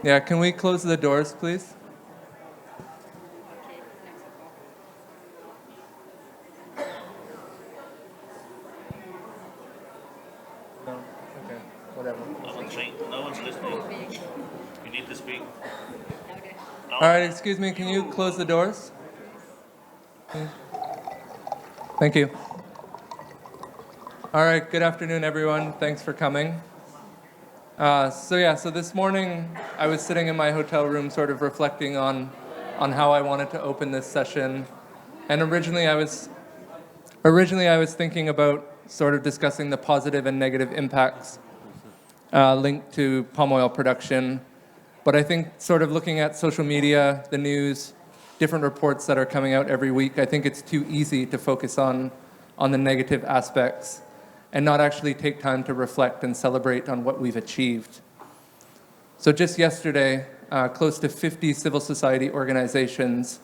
Yeah, can we close the doors, please? No, okay, whatever. No one's listening. You need to speak. All right, excuse me, can you close the doors? Thank you. All right, good afternoon, everyone. Thanks for coming. So this morning I was sitting in my hotel room sort of reflecting on how I wanted to open this session. And originally I was thinking about sort of discussing the positive and negative impacts linked to palm oil production. But I think sort of looking at social media, the news, different reports that are coming out every week, I think it's too easy to focus on the negative aspects and not actually take time to reflect and celebrate on what we've achieved. So just yesterday, close to 50 civil society organizations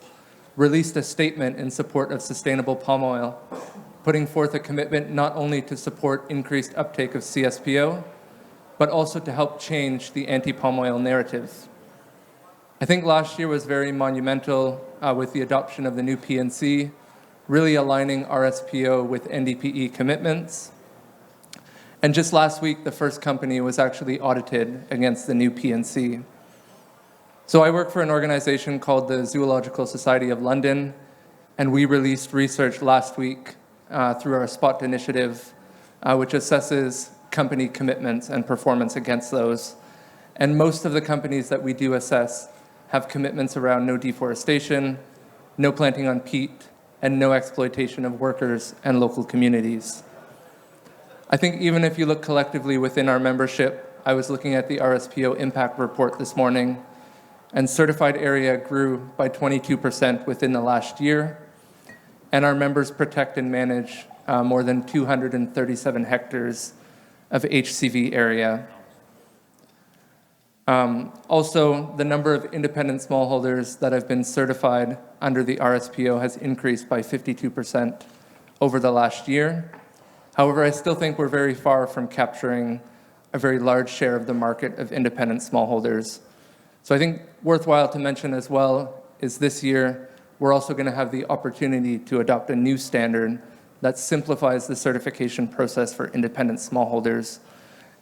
released a statement in support of sustainable palm oil, putting forth a commitment not only to support increased uptake of CSPO, but also to help change the anti-palm oil narrative. I think last year was very monumental with the adoption of the new PNC, really aligning RSPO with NDPE commitments. And just last week, the first company was actually audited against the new PNC. So I work for an organization called the Zoological Society of London, and we released research last week through our SPOT initiative, which assesses company commitments and performance against those. And most of the companies that we do assess have commitments around no deforestation, no planting on peat, and no exploitation of workers and local communities. I think even if you look collectively within our membership, I was looking at the RSPO impact report this morning, and certified area grew by 22% within the last year, and our members protect and manage more than 237 hectares of HCV area. Also, the number of independent smallholders that have been certified under the RSPO has increased by 52% over the last year. However, I still think we're very far from capturing a very large share of the market of independent smallholders. So I think worthwhile to mention as well is this year, we're also going to have the opportunity to adopt a new standard that simplifies the certification process for independent smallholders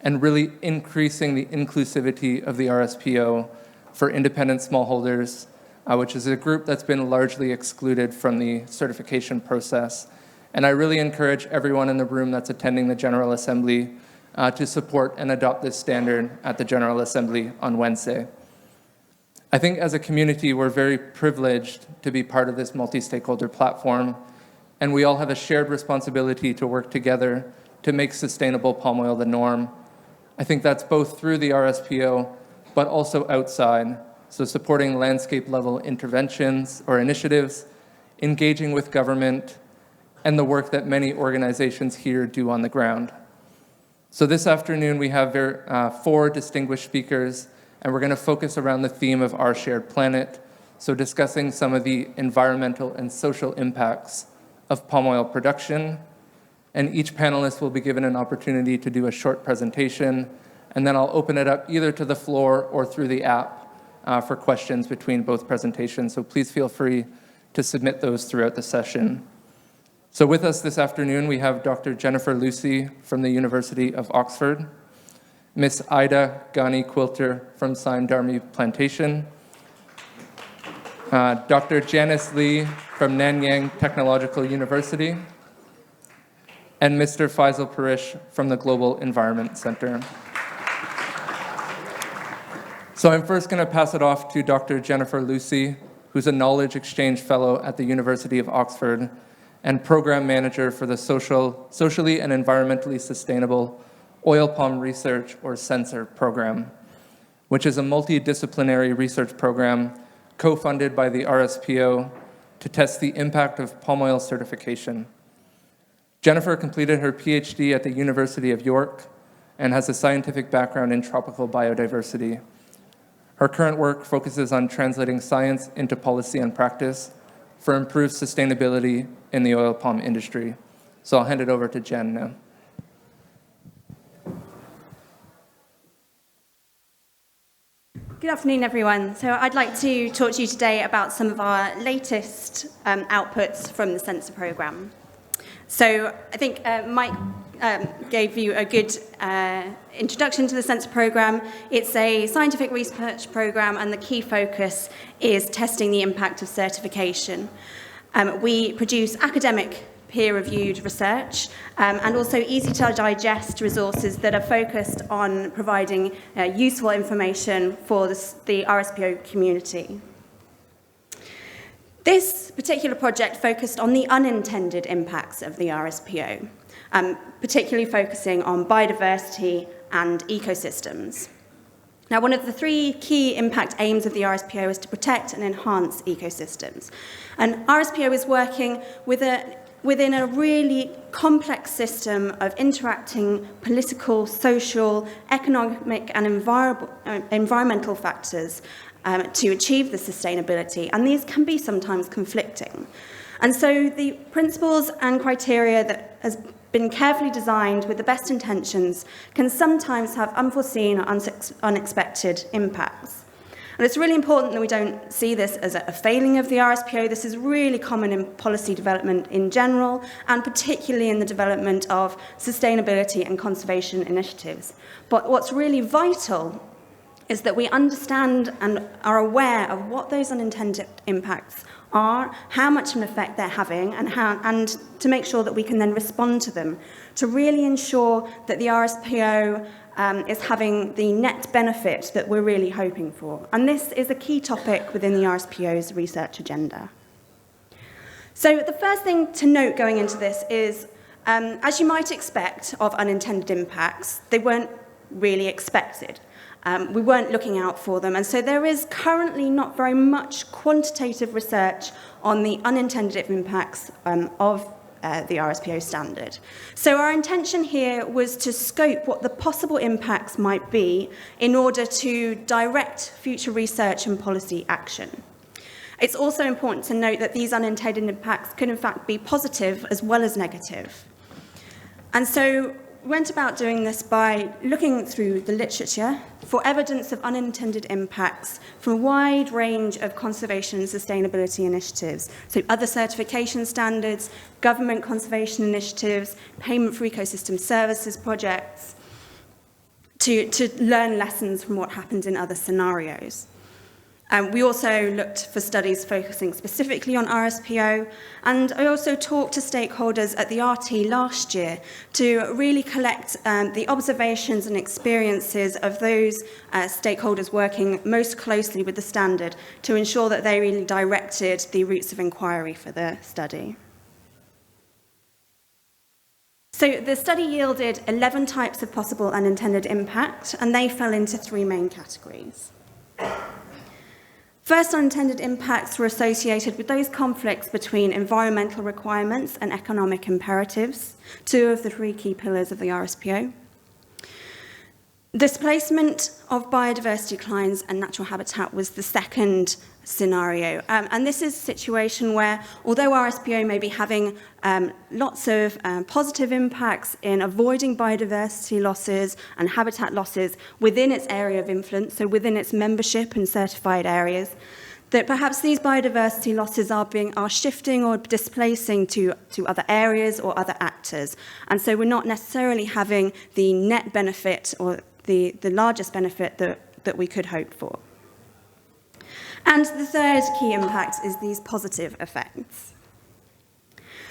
and really increasing the inclusivity of the RSPO for independent smallholders, which is a group that's been largely excluded from the certification process. And I really encourage everyone in the room that's attending the General Assembly to support and adopt this standard at the General Assembly on Wednesday. I think as a community, we're very privileged to be part of this multi-stakeholder platform, and we all have a shared responsibility to work together to make sustainable palm oil the norm. I think that's both through the RSPO, but also outside, so supporting landscape-level interventions or initiatives, engaging with government, and the work that many organizations here do on the ground. So this afternoon, we have 4 distinguished speakers, and we're going to focus around the theme of our shared planet, so discussing some of the environmental and social impacts of palm oil production. And each panelist will be given an opportunity to do a short presentation, and then I'll open it up either to the floor or through the app for questions between both presentations. So please feel free to submit those throughout the session. So with us this afternoon, we have Dr. Jennifer Lucy from the University of Oxford, Miss Ida Ghani Quilter from Sine-Darmi Plantation, Dr. Janice Lee from Nanyang Technological University, and Mr. Faisal Parish from the Global Environment Center. So I'm first going to pass it off to Dr. Jennifer Lucy, who's a Knowledge Exchange Fellow at the University of Oxford and Program Manager for the Socially and Environmentally Sustainable Oil Palm Research, or SENSOR program, which is a multidisciplinary research program co-funded by the RSPO to test the impact of palm oil certification. Jennifer completed her PhD at the University of York and has a scientific background in tropical biodiversity. Her current work focuses on translating science into policy and practice for improved sustainability in the oil palm industry. So I'll hand it over to Jen now. Good afternoon, everyone. So I'd like to talk to you today about some of our latest outputs from the sensor programme. So I think Mike gave you a good introduction to the sensor programme. It's a scientific research programme, and the key focus is testing the impact of certification. We produce academic peer-reviewed research and also easy-to-digest resources that are focused on providing useful information for the RSPO community. This particular project focused on the unintended impacts of the RSPO, particularly focusing on biodiversity and ecosystems. Now, one of the three key impact aims of the RSPO is to protect and enhance ecosystems. And RSPO is working within a really complex system of interacting political, social, economic and environmental factors to achieve the sustainability, and these can be sometimes conflicting. And so the principles and criteria that has been carefully designed with the best intentions can sometimes have unforeseen or unexpected impacts. And it's really important that we don't see this as a failing of the RSPO. This is really common in policy development in general, and particularly in the development of sustainability and conservation initiatives. But what's really vital is that we understand and are aware of what those unintended impacts are, how much of an effect they're having, and to make sure that we can then respond to them, to really ensure that the RSPO is having the net benefit that we're really hoping for. And this is a key topic within the RSPO's research agenda. So the first thing to note going into this is, as you might expect of unintended impacts, they weren't really expected. We weren't looking out for them, and so there is currently not very much quantitative research on the unintended impacts of the RSPO standard. So our intention here was to scope what the possible impacts might be in order to direct future research and policy action. It's also important to note that these unintended impacts can in fact be positive as well as negative. And so we went about doing this by looking through the literature for evidence of unintended impacts from a wide range of conservation and sustainability initiatives, so other certification standards, government conservation initiatives, payment for ecosystem services projects, to learn lessons from what happened in other scenarios. We also looked for studies focusing specifically on RSPO, and I also talked to stakeholders at the RT last year to really collect the observations and experiences of those stakeholders working most closely with the standard to ensure that they really directed the routes of inquiry for the study. So the study yielded 11 types of possible unintended impact, and they fell into three main categories. First, unintended impacts were associated with those conflicts between environmental requirements and economic imperatives, two of the three key pillars of the RSPO. Displacement of biodiversity declines and natural habitat was the second scenario. And this is a situation where, although RSPO may be having lots of positive impacts in avoiding biodiversity losses and habitat losses within its area of influence, so within its membership and certified areas, that perhaps these biodiversity losses are shifting or displacing to other areas or other actors. And so we're not necessarily having the net benefit or the largest benefit that we could hope for. And the third key impact is these positive effects.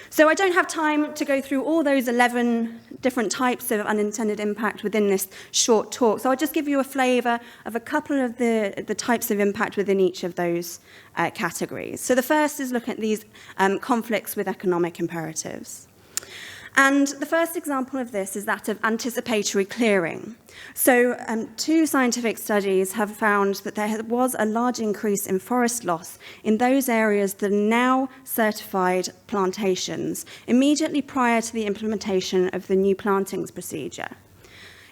So I don't have time to go through all those 11 different types of unintended impact within this short talk, so I'll just give you a flavour of a couple of the types of impact within each of those categories. So the first is looking at these conflicts with economic imperatives. And the first example of this is that of anticipatory clearing. So two scientific studies have found that there was a large increase in forest loss in those areas that are now certified plantations immediately prior to the implementation of the new plantings procedure.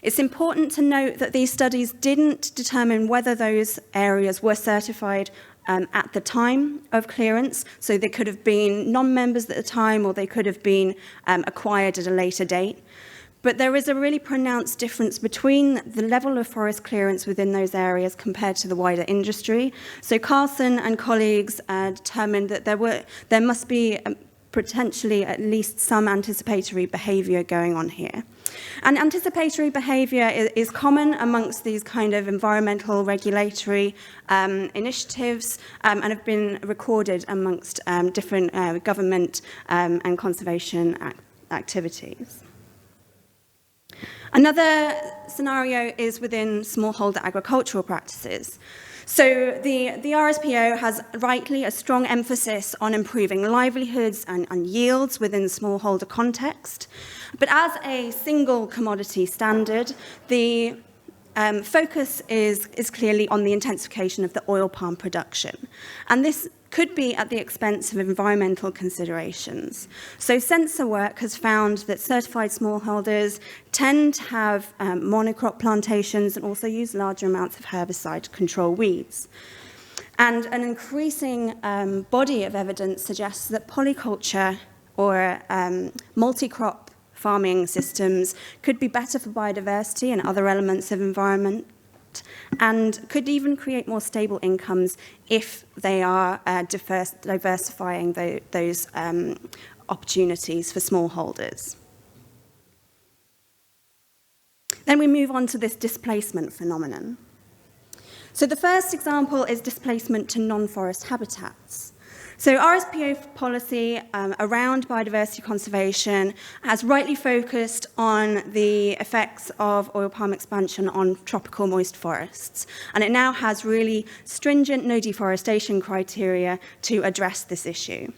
It's important to note that these studies didn't determine whether those areas were certified at the time of clearance, so they could have been non-members at the time or they could have been acquired at a later date. but there is a really pronounced difference between the level of forest clearance within those areas compared to the wider industry. So Carlson and colleagues determined that there must be potentially at least some anticipatory behaviour going on here. And anticipatory behaviour is common amongst these kind of environmental regulatory initiatives and have been recorded amongst different government and conservation activities. Another scenario is within smallholder agricultural practices. So the RSPO has rightly a strong emphasis on improving livelihoods and yields within the smallholder context. But as a single commodity standard, the focus is clearly on the intensification of the oil palm production. And this could be at the expense of environmental considerations. So sensor work has found that certified smallholders tend to have monocrop plantations and also use larger amounts of herbicide to control weeds. And an increasing body of evidence suggests that polyculture or multi-crop farming systems could be better for biodiversity and other elements of environment, and could even create more stable incomes if they are diversifying those opportunities for smallholders. Then we move on to this displacement phenomenon. So the first example is displacement to non-forest habitats. So RSPO policy around biodiversity conservation has rightly focused on the effects of oil palm expansion on tropical moist forests. And it now has really stringent no deforestation criteria to address this issue.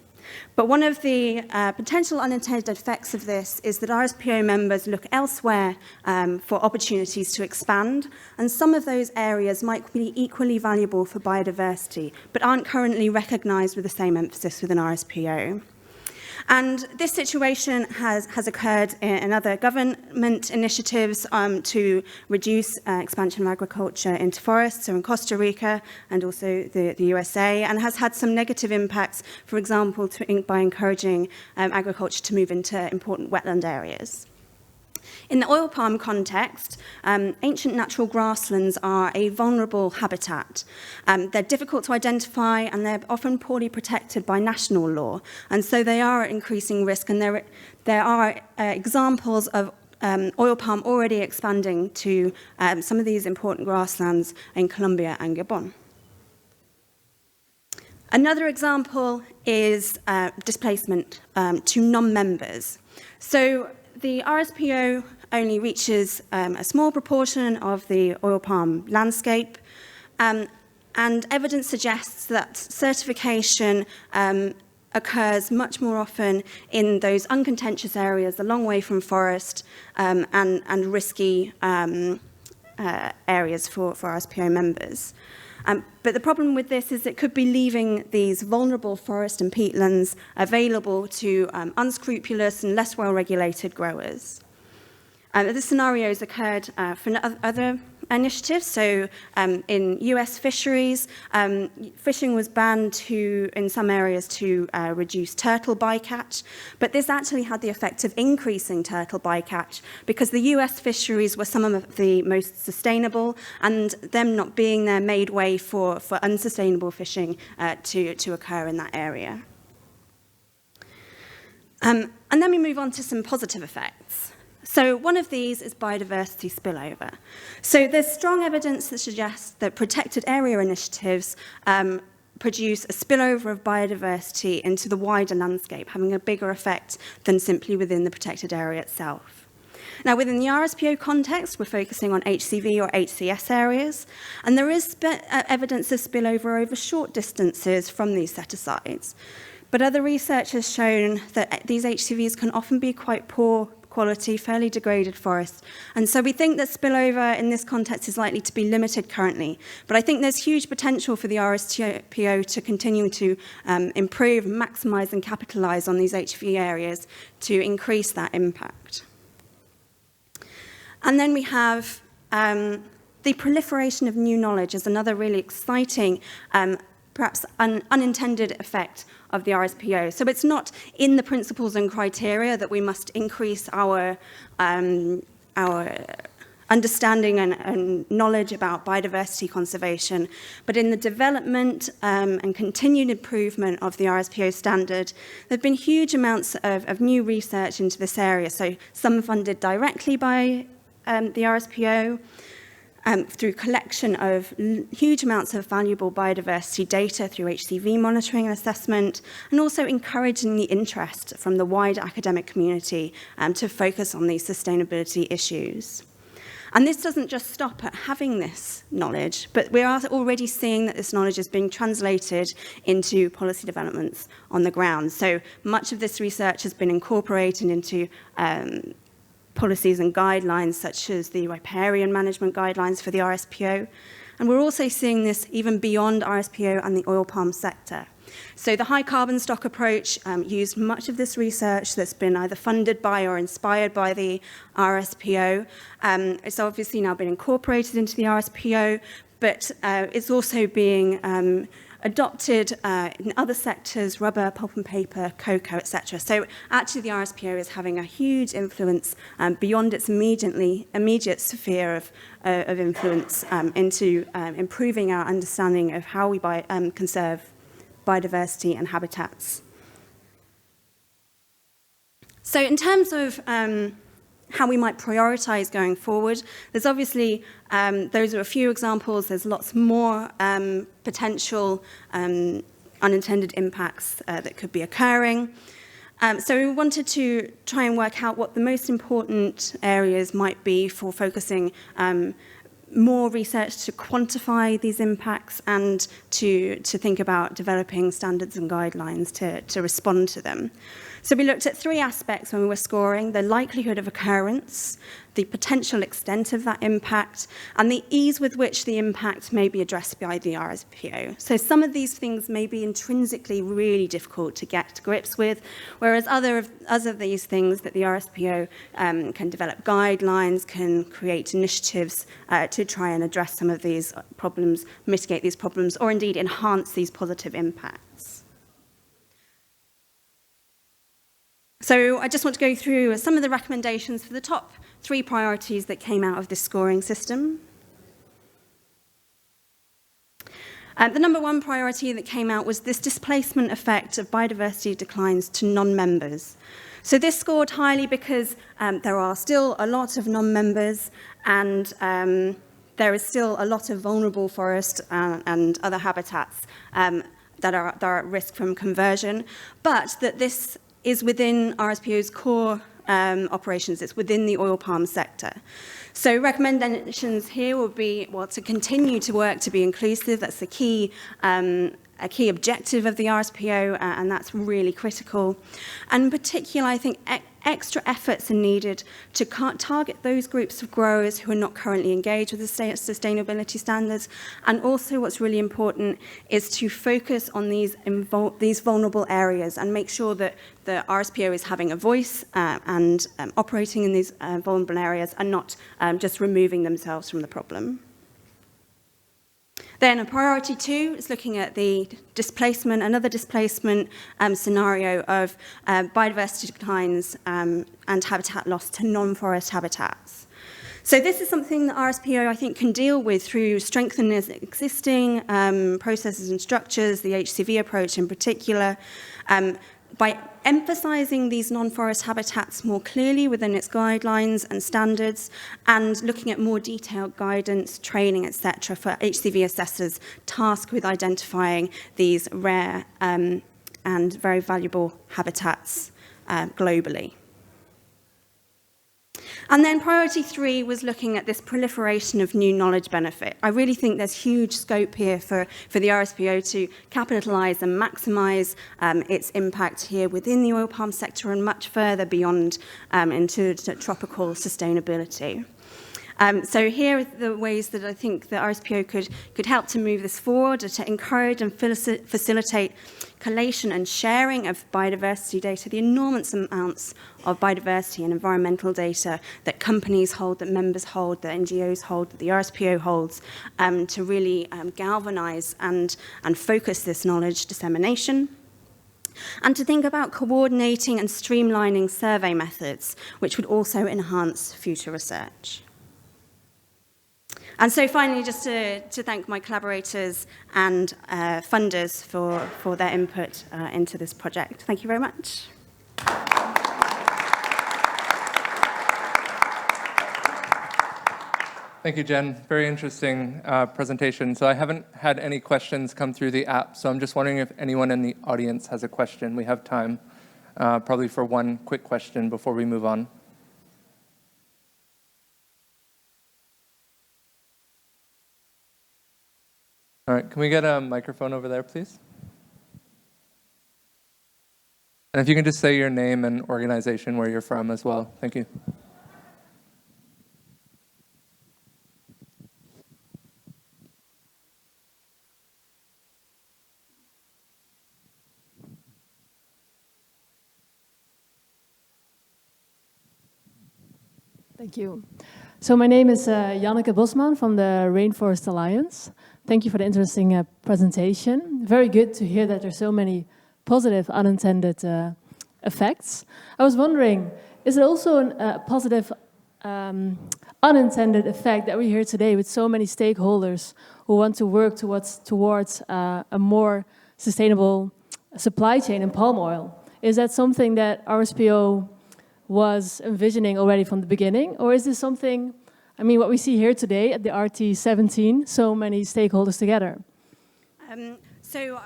But one of the potential unintended effects of this is that RSPO members look elsewhere for opportunities to expand, and some of those areas might be equally valuable for biodiversity, but aren't currently recognised with the same emphasis within RSPO. And this situation has occurred in other government initiatives to reduce expansion of agriculture into forests, so in Costa Rica and also the USA, and has had some negative impacts, for example, by encouraging agriculture to move into important wetland areas. In the oil palm context, ancient natural grasslands are a vulnerable habitat. They're difficult to identify and they're often poorly protected by national law. And so they are at increasing risk, and there are examples of oil palm already expanding to some of these important grasslands in Colombia and Gabon. Another example is displacement to non-members. So the RSPO only reaches a small proportion of the oil palm landscape, and evidence suggests that certification occurs much more often in those uncontentious areas a long way from forest and risky areas for RSPO members. But the problem with this is it could be leaving these vulnerable forest and peatlands available to unscrupulous and less well-regulated growers. This scenario has occurred for other initiatives. So in US fisheries, fishing was banned in some areas to reduce turtle bycatch, but this actually had the effect of increasing turtle bycatch because the US fisheries were some of the most sustainable, and them not being there made way for unsustainable fishing to occur in that area. And then we move on to some positive effects. So one of these is biodiversity spillover. So there's strong evidence that suggests that protected area initiatives produce a spillover of biodiversity into the wider landscape, having a bigger effect than simply within the protected area itself. Now, within the RSPO context, we're focusing on HCV or HCS areas, and there is evidence of spillover over short distances from these set-asides. But other research has shown that these HCVs can often be quite poor quality, fairly degraded forests. And so we think that spillover in this context is likely to be limited currently. But I think there's huge potential for the RSPO to continue to improve, maximise and capitalise on these HV areas to increase that impact. And then we have the proliferation of new knowledge as another really exciting perhaps an unintended effect of the RSPO. So it's not in the principles and criteria that we must increase our understanding and knowledge about biodiversity conservation, but in the development and continued improvement of the RSPO standard, there have been huge amounts of new research into this area. So some funded directly by the RSPO, through collection of huge amounts of valuable biodiversity data through HCV monitoring and assessment, and also encouraging the interest from the wider academic community to focus on these sustainability issues. And this doesn't just stop at having this knowledge, but we are already seeing that this knowledge is being translated into policy developments on the ground. So much of this research has been incorporated into policies and guidelines such as the riparian management guidelines for the RSPO. And we're also seeing this even beyond RSPO and the oil palm sector. So the high carbon stock approach used much of this research that's been either funded by or inspired by the RSPO. It's obviously now been incorporated into the RSPO, but it's also being adopted in other sectors, rubber, pulp and paper, cocoa, etc. So actually the RSPO is having a huge influence beyond its immediate sphere of influence into improving our understanding of how we conserve biodiversity and habitats. So in terms of how we might prioritize going forward, there's obviously, those are a few examples, there's lots more potential unintended impacts that could be occurring. So we wanted to try and work out what the most important areas might be for focusing more research to quantify these impacts and to think about developing standards and guidelines to respond to them. So we looked at three aspects when we were scoring: the likelihood of occurrence, the potential extent of that impact, and the ease with which the impact may be addressed by the RSPO. So some of these things may be intrinsically really difficult to get to grips with, whereas other of these things that the RSPO can develop guidelines, can create initiatives to try and address some of these problems, mitigate these problems, or indeed enhance these positive impacts. So I just want to go through some of the recommendations for the top three priorities that came out of this scoring system. The number one priority that came out was this displacement effect of biodiversity declines to non-members. So this scored highly because there are still a lot of non-members, and there is still a lot of vulnerable forest and other habitats that are at risk from conversion, but that this is within RSPO's core operations. It's within the oil palm sector. So recommendations here would be, well, to continue to work to be inclusive. That's a key objective of the RSPO, and that's really critical. And in particular, I think extra efforts are needed to target those groups of growers who are not currently engaged with the sustainability standards. And also what's really important is to focus on these vulnerable areas and make sure that the RSPO is having a voice and operating in these vulnerable areas and not just removing themselves from the problem. Then priority two is looking at the displacement, another displacement scenario of biodiversity declines and habitat loss to non-forest habitats. So this is something that RSPO, I think, can deal with through strengthening existing processes and structures, the HCV approach in particular, by emphasizing these non-forest habitats more clearly within its guidelines and standards, and looking at more detailed guidance, training, etc., for HCV assessors tasked with identifying these rare and very valuable habitats globally. And then priority three was looking at this proliferation of new knowledge benefit. I really think there's huge scope here for the RSPO to capitalise and maximise its impact here within the oil palm sector and much further beyond into tropical sustainability. So here are the ways that I think the RSPO could help to move this forward, to encourage and facilitate collation and sharing of biodiversity data, the enormous amounts of biodiversity and environmental data that companies hold, that members hold, that NGOs hold, that the RSPO holds, to really galvanize and focus this knowledge dissemination. And to think about coordinating and streamlining survey methods, which would also enhance future research. And so finally, just to thank my collaborators and funders for their input into this project. Thank you very much. Thank you, Jen. Very interesting presentation. So I haven't had any questions come through the app, so I'm just wondering if anyone in the audience has a question. We have time probably for one quick question before we move on. All right, can we get a microphone over there, please? And if you can just say your name and organization where you're from as well. Thank you. Thank you. So my name is Janneke Bosman from the Rainforest Alliance. Thank you for the interesting presentation. Very good to hear that there's so many positive unintended effects. I was wondering, is it also a positive unintended effect that we hear today with so many stakeholders who want to work towards a more sustainable supply chain in palm oil? Is that something that RSPO was envisioning already from the beginning? Or is this something, I mean, what we see here today at the RT17, so many stakeholders together? So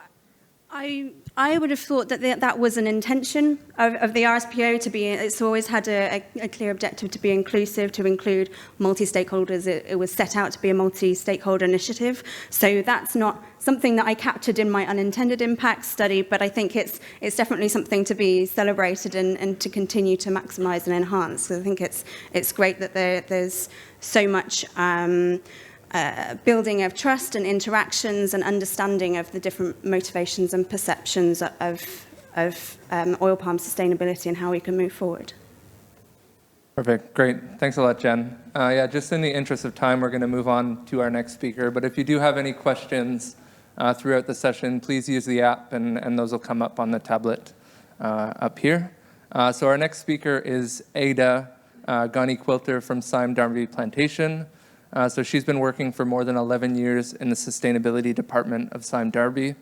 I would have thought that that was an intention of the RSPO to be, it's always had a clear objective to be inclusive, to include multi-stakeholders. It was set out to be a multi-stakeholder initiative. So that's not something that I captured in my unintended impacts study, but I think it's definitely something to be celebrated and to continue to maximize and enhance. So I think it's great that there's so much building of trust and interactions and understanding of the different motivations and perceptions of oil palm sustainability and how we can move forward. Perfect, great. Thanks a lot, Jen. Yeah, just in the interest of time, we're going to move on to our next speaker. But if you do have any questions throughout the session, please use the app, and those will come up on the tablet up here. So our next speaker is Ada Ghani-Quilter from Sime Darby Plantation. So she's been working for more than 11 years in the sustainability department of Sime Darby.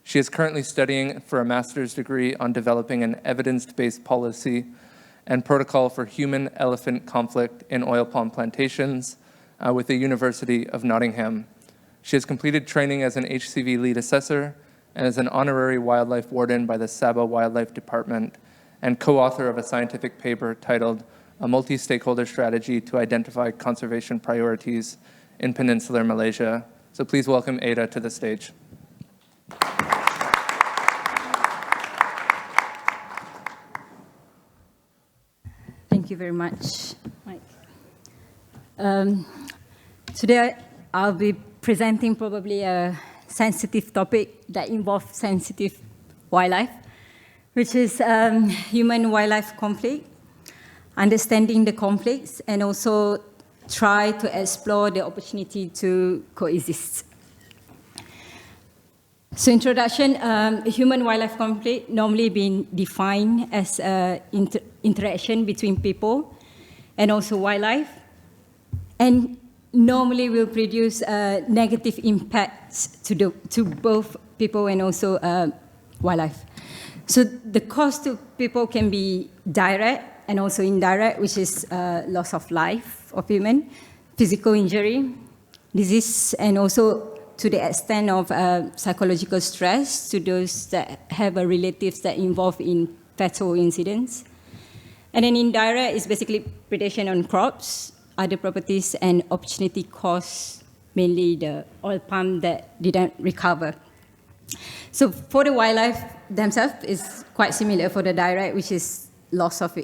She is currently studying for a master's degree on developing an evidence-based policy and protocol for human-elephant conflict in oil palm plantations with the University of Nottingham. She has completed training as an HCV lead assessor and is an honorary wildlife warden by the Sabah Wildlife Department and co-author of a scientific paper titled A Multi-Stakeholder Strategy to Identify Conservation Priorities in Peninsular Malaysia. So please welcome Ada to the stage. Thank you very much, Mike. Today I'll be presenting probably a sensitive topic that involves sensitive wildlife, which is human-wildlife conflict, understanding the conflicts, and also try to explore the opportunity to coexist. So introduction, human-wildlife conflict normally being defined as interaction between people and also wildlife, and normally will produce negative impacts to both people and also wildlife. So the cost to people can be direct and also indirect, which is loss of life of human, physical injury, disease, and also to the extent of psychological stress to those that have relatives that involved in fatal incidents. And then indirect is basically predation on crops, other properties, and opportunity costs, mainly the oil palm that didn't recover. So for the wildlife themselves, it's quite similar for the direct, which is loss of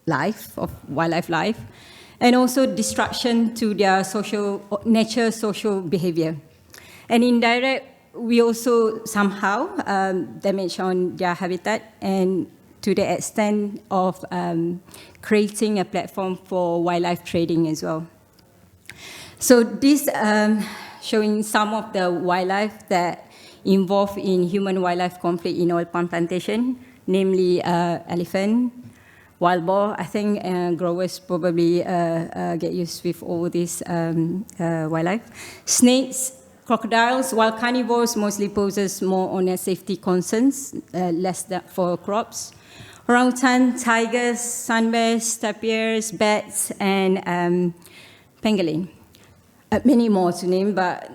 life, of wildlife life. and also disruption to their social behavior. And indirect, we also somehow damage on their habitat, and to the extent of creating a platform for wildlife trading as well. So this showing some of the wildlife that involved in human-wildlife conflict in oil palm plantation, namely elephant, wild boar. I think growers probably get used with all this wildlife. Snakes, crocodiles, wild carnivores mostly poses more on a safety concerns, less for crops. Orangutan, tigers, sun bears, tapirs, bats, and pangolin. Many more to name, but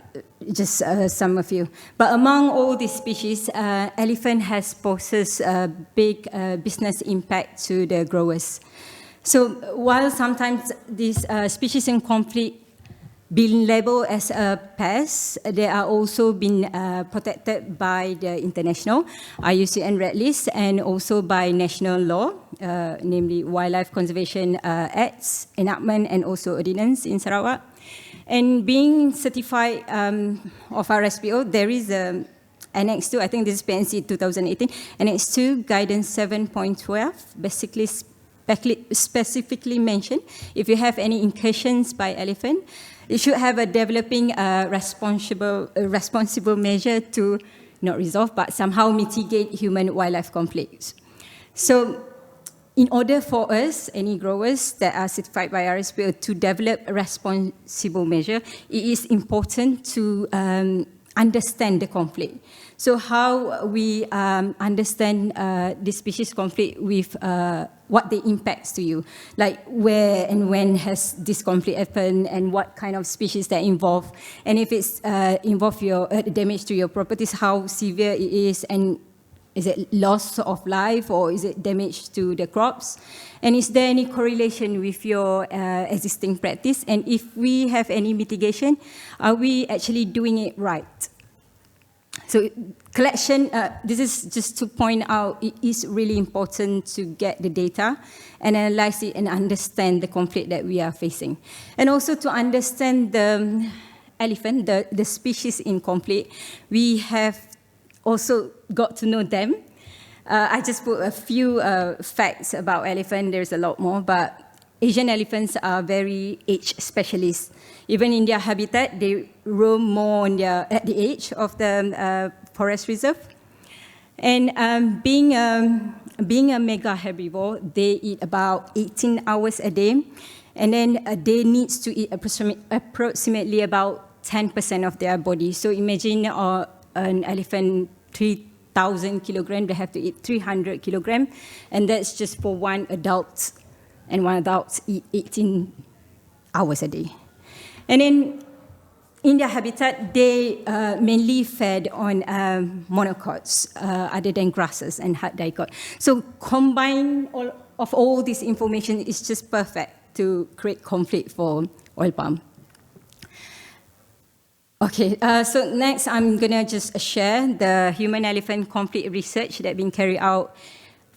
just some of you. But among all these species, elephant has poses a big business impact to the growers. So while sometimes these species in conflict being labeled as a pest, they are also been protected by the international IUCN Red List and also by national law, namely Wildlife Conservation Acts, enactment, and also ordinance in Sarawak. And being certified of RSPO, there is a Annex 2, I think this is PNC 2018, Annex 2, Guidance 7.12, basically specifically mentioned, if you have any incursions by elephant, you should have a developing responsible measure to not resolve, but somehow mitigate human-wildlife conflicts. So in order for us, any growers that are certified by RSPO to develop a responsible measure, it is important to understand the conflict. So how we understand the species conflict with what the impacts to you, like where and when has this conflict happened and what kind of species that involved, and if it's involve your damage to your properties, how severe it is, and is it loss of life or is it damage to the crops? And is there any correlation with your existing practice? And if we have any mitigation, are we actually doing it right? So collection, this is just to point out, it is really important to get the data and analyze it and understand the conflict that we are facing. And also to understand the elephant, the species in conflict, we have also got to know them. I just put a few facts about elephant. There's a lot more, but Asian elephants are very age specialists. Even in their habitat, they roam more at the edge of the forest reserve. And being a mega herbivore, they eat about 18 hours a day, and then they need to eat approximately about 10% of their body. So imagine an elephant 3,000 kilograms, they have to eat 300 kilograms, and that's just for one adult, and one adult eat 18 hours a day. And then in their habitat, they mainly fed on monocots other than grasses and hard dicot. So combine all this information is just perfect to create conflict for oil palm. Okay, so next I'm gonna just share the human-elephant conflict research that been carried out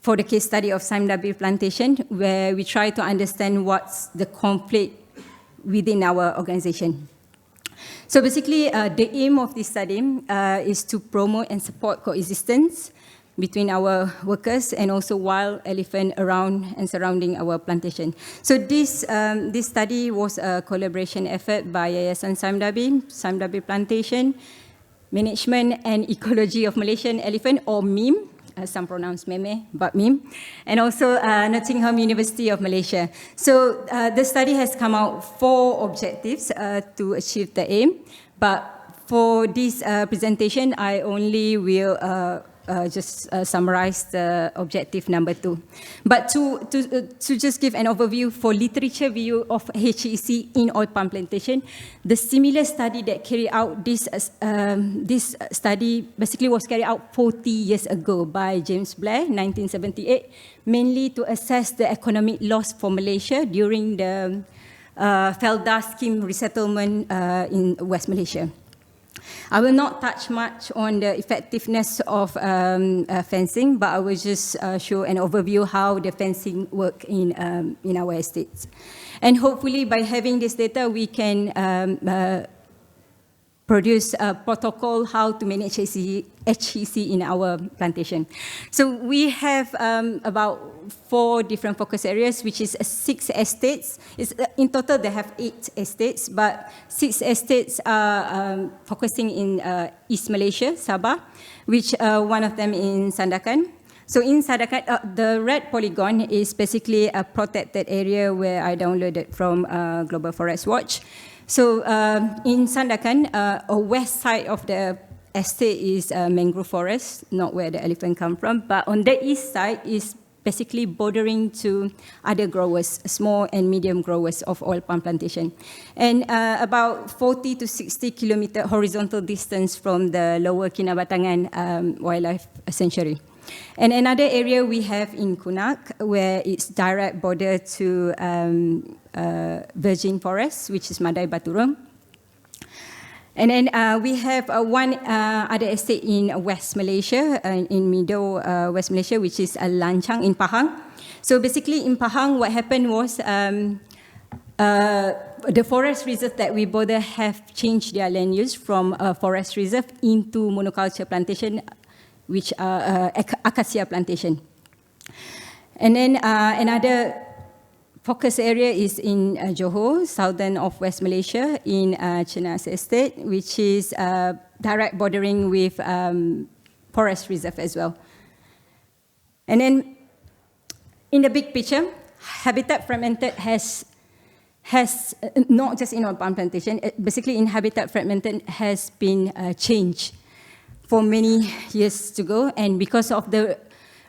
for the case study of Samdabi plantation, where we try to understand what's the conflict within our organization. So basically, the aim of this study is to promote and support coexistence between our workers and also wild elephant around and surrounding our plantation. So this study was a collaboration effort by Yayasan Samdabi Plantation, Management and Ecology of Malaysian Elephant, or MIM, some pronounce meme, but MIM, and also Nottingham University of Malaysia. So the study has come out 4 objectives to achieve the aim, but for this presentation, I only will just summarize the objective number 2. But to just give an overview for literature view of HEC in oil palm plantation, the similar study that carried out this study basically was carried out 40 years ago by James Blair, 1978, mainly to assess the economic loss for Malaysia during the Felda scheme resettlement in West Malaysia. I will not touch much on the effectiveness of fencing, but I will just show an overview how the fencing work in our estates. And hopefully by having this data, we can produce a protocol how to manage HEC in our plantation. So we have about 4 different focus areas, which is 6 estates. In total, they have 8 estates, but 6 estates are focusing in East Malaysia, Sabah, which one of them in Sandakan. So in Sandakan, the red polygon is basically a protected area where I downloaded from Global Forest Watch. So in Sandakan, a west side of the estate is mangrove forest, not where the elephant come from, but on the east side is basically bordering to other growers, small and medium growers of oil palm plantation. And about 40 to 60 kilometer horizontal distance from the lower Kinabatangan wildlife sanctuary. And another area we have in Kunak, where it's direct border to virgin forest, which is Madai Baturong. And then we have one other estate in West Malaysia, in middle West Malaysia, which is Lanchang in Pahang. So basically in Pahang, what happened was the forest reserve that we border have changed their land use from a forest reserve into monoculture plantation, which are acacia plantation. And then another focus area is in Johor, southern of West Malaysia, in Chenas Estate, which is direct bordering with forest reserve as well. And then in the big picture, habitat fragmented has not just in oil palm plantation, basically in habitat fragmented has been changed for many years to go, and because of the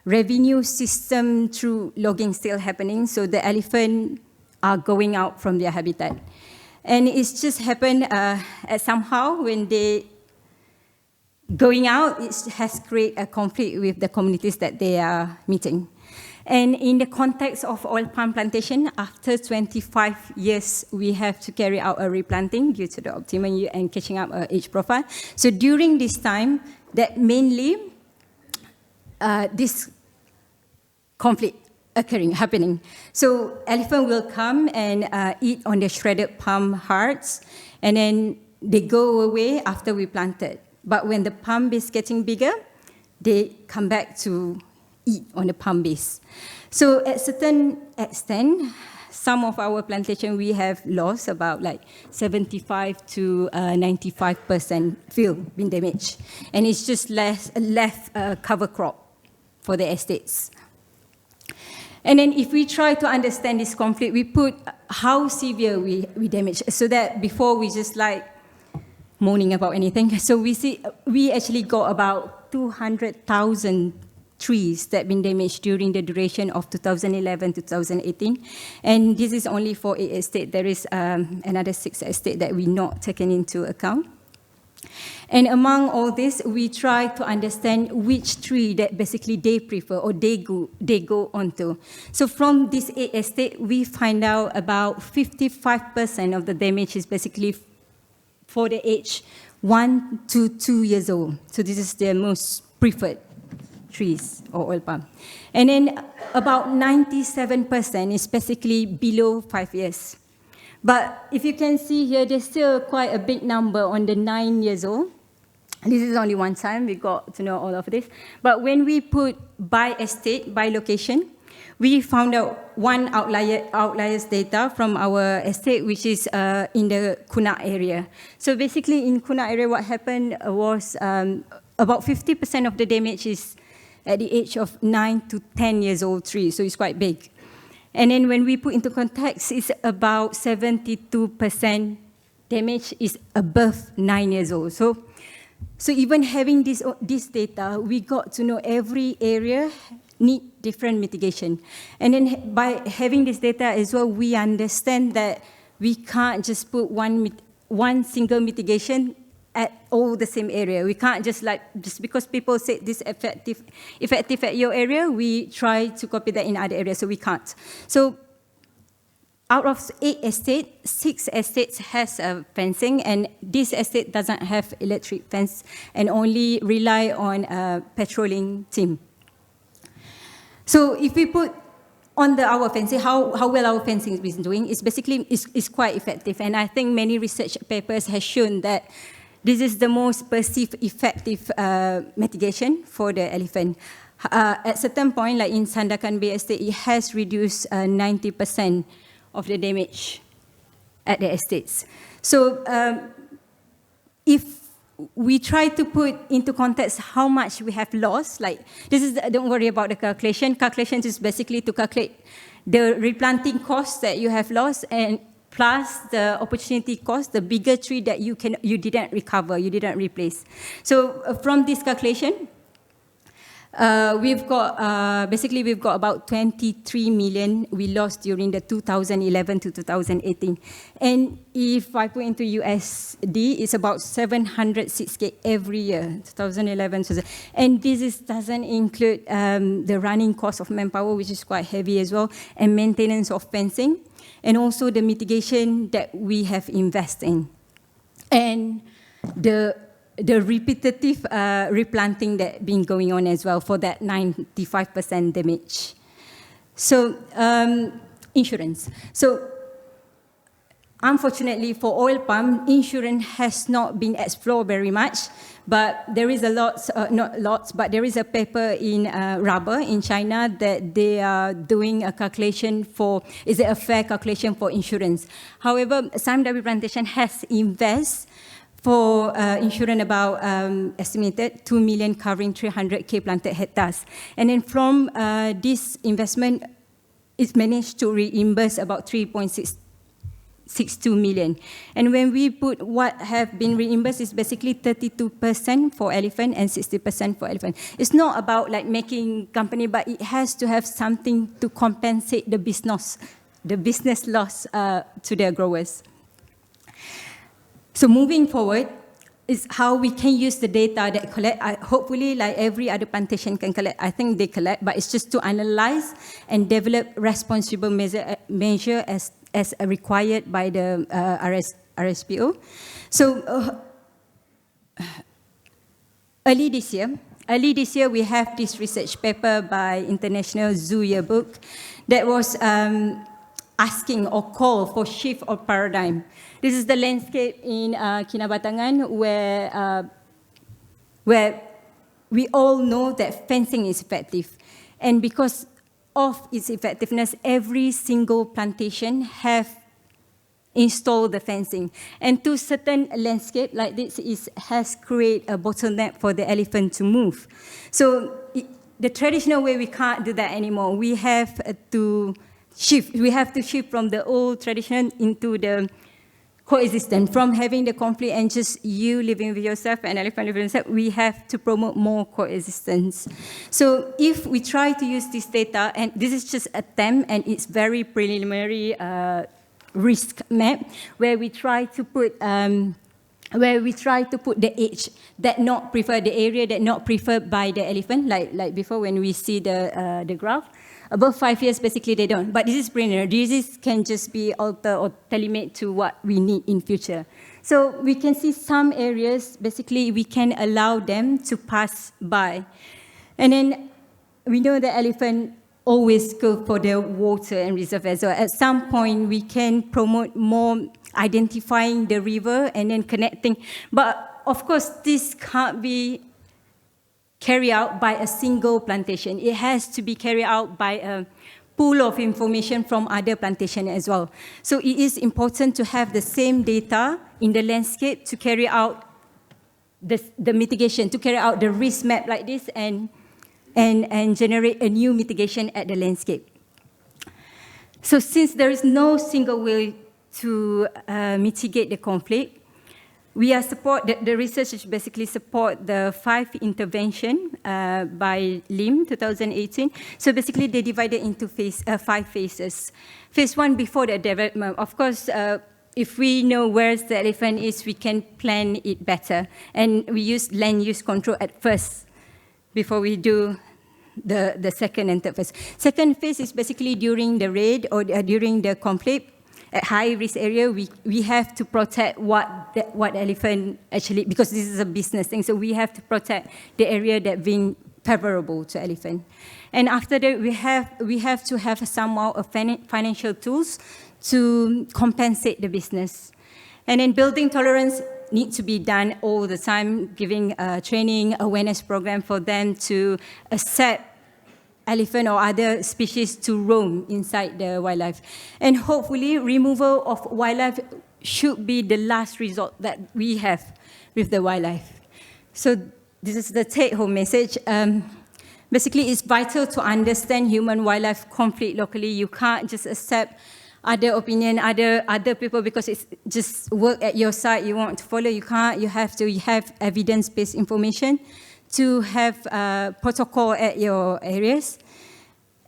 revenue system through logging still happening, so the elephant are going out from their habitat. And it's just happened somehow when they going out, it has created a conflict with the communities that they are meeting. And in the context of oil palm plantation, after 25 years, we have to carry out a replanting due to the optimum yield and catching up age profile. So during this time, that mainly this conflict happening. So elephant will come and eat on the shredded palm hearts, and then they go away after we planted. But when the palm is getting bigger, they come back to eat on the palm base. So at certain extent, some of our plantation we have lost about like 75 to 95% field been damaged, and it's just left cover crop for the estates. And then if we try to understand this conflict, we put how severe we damage, so that before we just like moaning about anything. So we actually got about 200,000 trees that have been damaged during the duration of 2011 to 2018. And this is only for 8 estates. There is another 6 estates that we not taken into account. And among all this, we try to understand which tree that basically they prefer or they go onto. So from this 8 estates, we find out about 55% of the damage is basically for the age 1 to 2 years old. So this is their most preferred trees or oil palm. And then about 97% is basically below 5 years. But if you can see here, there's still quite a big number on the 9 years old. This is only one time we got to know all of this. But when we put by estate, by location, we found out one outliers data from our estate, which is in the Kunak area. So basically in Kunak area, what happened was about 50% of the damage is at the age of 9 to 10 years old trees, so it's quite big. And then when we put into context, it's about 72% damage is above 9 years old. So even having this data, we got to know every area need different mitigation. And then by having this data as well, we understand that we can't just put one single mitigation at all the same area. We can't just because people say this effective at your area, we try to copy that in other areas, so we can't. So out of 8 estates, 6 estates has fencing, and this estate doesn't have electric fence and only rely on a patrolling team. So if we put on our fencing, how well our fencing is doing, is basically is quite effective. And I think many research papers have shown that this is the most perceived effective mitigation for the elephant. At certain point, like in Sandakan Bay Estate, it has reduced 90% of the damage at the estates. So if we try to put into context how much we have lost, like this is, don't worry about the calculation. Calculation is basically to calculate the replanting cost that you have lost and plus the opportunity cost, the bigger tree that you didn't recover, you didn't replace. So from this calculation, we've got about 23 million we lost during the 2011 to 2018. And if I put into USD, it's about 706K every year, 2011. And this doesn't include the running cost of manpower, which is quite heavy as well, and maintenance of fencing, and also the mitigation that we have invested in. And the repetitive replanting that been going on as well for that 95% damage. So insurance. So unfortunately for oil palm, insurance has not been explored very much, but there is but there is a paper in rubber in China that they are doing a calculation for, is it a fair calculation for insurance? However, Sime Darby Plantation has invested for insurance about estimated 2 million covering 300K planted hectares. And then from this investment, it's managed to reimburse about 3.62 million. And when we put what have been reimbursed, is basically 32% for elephant and 60% for elephant. It's not about like making company, but it has to have something to compensate the business loss to their growers. So moving forward is how we can use the data that collect. Hopefully, like every other plantation can collect. I think they collect, but it's just to analyze and develop responsible measure as required by the RSPO. So early this year, we have this research paper by International Zoo Yearbook that was asking or call for shift of paradigm. This is the landscape in Kinabatangan where we all know that fencing is effective. And because of its effectiveness, every single plantation have installed the fencing. And to certain landscape like this has created a bottleneck for the elephant to move. So the traditional way, we can't do that anymore. We have to shift. We have to shift from the old tradition into the coexistence. From having the conflict and just you living with yourself and elephant living with yourself, we have to promote more coexistence. So if we try to use this data, and this is just attempt, and it's very preliminary risk map, where we try to put the age that not preferred, the area that not preferred by the elephant, like before when we see the graph. Above 5 years, basically they don't. But this is preliminary. This can just be altered or tailor-made to what we need in future. So we can see some areas, basically we can allow them to pass by. And then we know the elephant always go for the water and reservoirs. So at some point we can promote more identifying the river and then connecting. But of course, this can't be carried out by a single plantation. It has to be carried out by a pool of information from other plantations as well. So it is important to have the same data in the landscape to carry out the mitigation, to carry out the risk map like this and generate a new mitigation at the landscape. So since there is no single way to mitigate the conflict, we are the researchers basically support the 5 intervention by LIM 2018. So basically they divided into 5 phases. Phase 1, before the development. Of course, if we know where the elephant is, we can plan it better. And we use land use control at first before we do the second and third phase. Second phase is basically during the raid or during the conflict. at high-risk area, we have to protect what elephant actually, because this is a business thing, so we have to protect the area that being favorable to elephant. And after that, we have to have somehow a financial tools to compensate the business. And then building tolerance needs to be done all the time, giving training, awareness program for them to accept elephant or other species to roam inside the wildlife. And hopefully, removal of wildlife should be the last resort that we have with the wildlife. So this is the take-home message. Basically, it's vital to understand human-wildlife conflict locally. You can't just accept other opinion, other people, because it's just work at your side, you want to follow, you can't. You have to have evidence-based information to have protocol at your areas.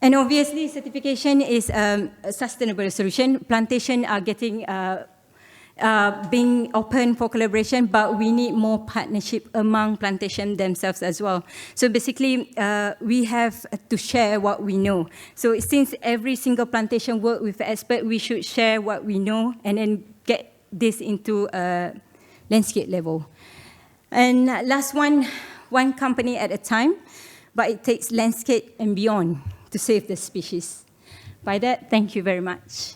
And obviously, certification is a sustainable solution. Plantation are getting being open for collaboration, but we need more partnership among plantation themselves as well. So basically, we have to share what we know. So since every single plantation work with expert, we should share what we know and then get this into a landscape level. And last one company at a time, but it takes landscape and beyond to save the species. By that, thank you very much.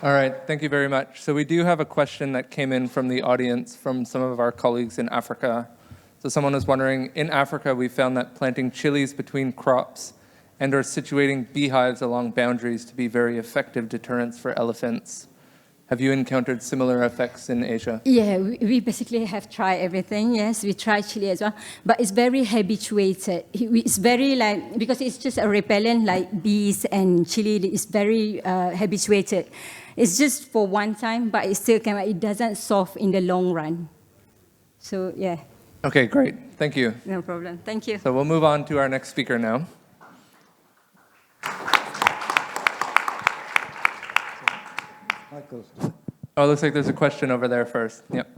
All right, thank you very much. So we do have a question that came in from the audience from some of our colleagues in Africa. So someone was wondering, in Africa, we found that planting chilies between crops and or situating beehives along boundaries to be very effective deterrents for elephants. Have you encountered similar effects in Asia? Yeah, we basically have tried everything. Yes, we tried chili as well, but it's very habituated. It's very like, because it's just a repellent like bees and chili. It's very habituated. It's just for one time, but it still can. It doesn't solve in the long run. So yeah. Okay, great. Thank you. No problem. Thank you. So we'll move on to our next speaker now. Oh, it looks like there's a question over there first. Yep.